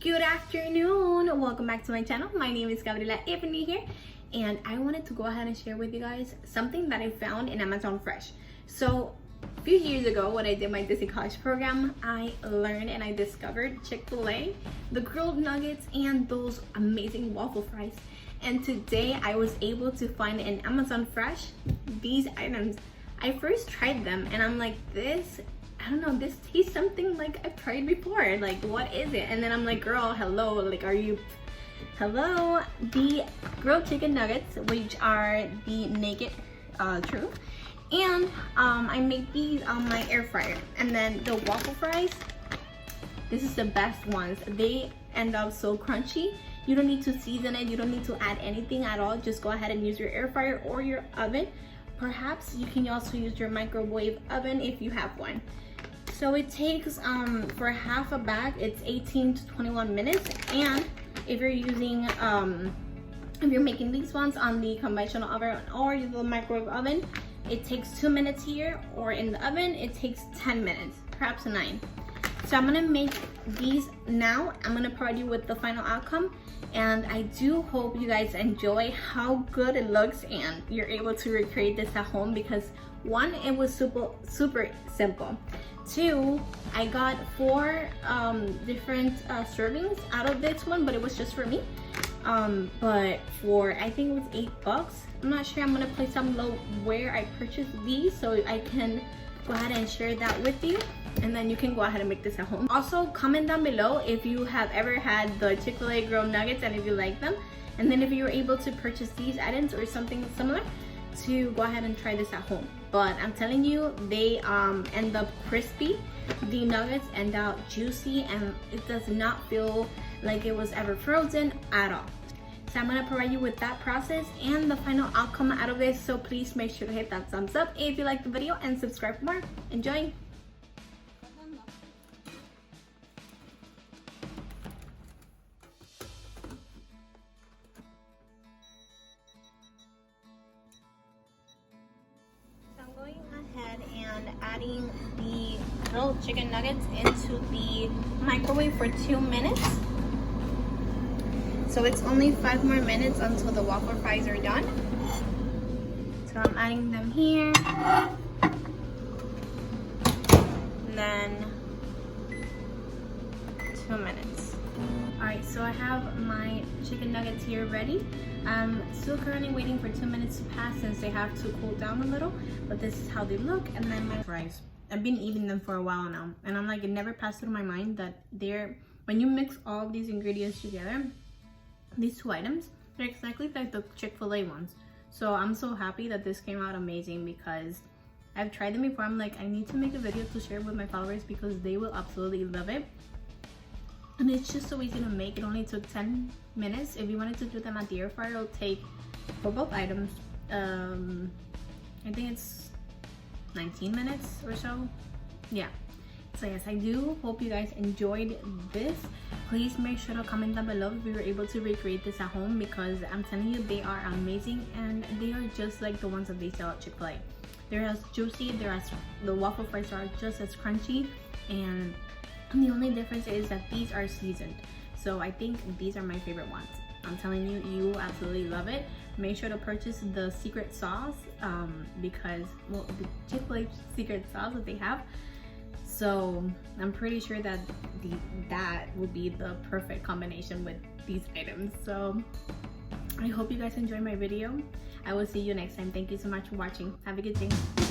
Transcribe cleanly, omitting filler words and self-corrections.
Good afternoon, welcome back to my channel. My name is Gabriela if you're new here, and I wanted to go ahead and share with you guys something that I found in Amazon Fresh. So a few years ago when I did my Disney College program, I learned and I discovered Chick-fil-A, the grilled nuggets, and those amazing waffle fries. And today I was able to find in Amazon Fresh these items. I first tried them and I'm like, I don't know, this tastes something like I've tried before. Like, what is it? And then I'm like, girl, hello, like, hello? The grilled chicken nuggets, which are the naked truth. And I make these on my air fryer. And then the waffle fries, this is the best ones. They end up so crunchy. You don't need to season it. You don't need to add anything at all. Just go ahead and use your air fryer or your oven. Perhaps you can also use your microwave oven if you have one. So it takes, for half a bag, it's 18 to 21 minutes. And if you're using, if you're making these ones on the conventional oven or the microwave oven, it takes 2 minutes here, or in the oven, it takes 10 minutes, perhaps 9. So I'm gonna make these now. I'm gonna provide you with the final outcome. And I do hope you guys enjoy how good it looks and you're able to recreate this at home, because one, it was super simple. 2, I got 4 different servings out of this one, but it was just for me. But for, I think it was $8. I'm not sure. I'm gonna place down below where I purchased these so I can go ahead and share that with you, and then you can go ahead and make this at home. Also, comment down below if you have ever had the Chick-fil-A grilled nuggets and if you like them, and then if you were able to purchase these items or something similar, to go ahead and try this at home. But I'm telling you, they end up crispy. The nuggets end up juicy, and it does not feel like it was ever frozen at all. So I'm gonna provide you with that process and the final outcome out of this. So please make sure to hit that thumbs up if you like the video and subscribe for more. Enjoy. And adding the grilled chicken nuggets into the microwave for 2 minutes. So it's only 5 more minutes until the waffle fries are done. So I'm adding them here. And then 2 minutes. Alright, so I have my chicken nuggets here ready. I'm still currently waiting for 2 minutes to pass since they have to cool down a little, but this is how they look. And then my fries, I've been eating them for a while now, and I'm like, it never passed through my mind that when you mix all of these ingredients together, these 2 items, they're exactly like the Chick-fil-A ones. So I'm so happy that this came out amazing, because I've tried them before. I'm like, I need to make a video to share with my followers because they will absolutely love it. And it's just so easy to make. It only took 10 minutes. If you wanted to do them at the air fryer, it'll take, for both items, I think it's 19 minutes or so. Yeah. So yes, I do hope you guys enjoyed this. Please make sure to comment down below if we were able to recreate this at home, because I'm telling you, they are amazing and they are just like the ones that they sell at Chick-fil-A. They're as juicy, the waffle fries are just as crunchy, and the only difference is that these are seasoned. So I think these are my favorite ones. I'm telling you, you absolutely love it. Make sure to purchase the secret sauce, because, well, the Chick-fil-A secret sauce that they have. So I'm pretty sure that that would be the perfect combination with these items. So I hope you guys enjoyed my video. I will see you next time. Thank you so much for watching. Have a good day.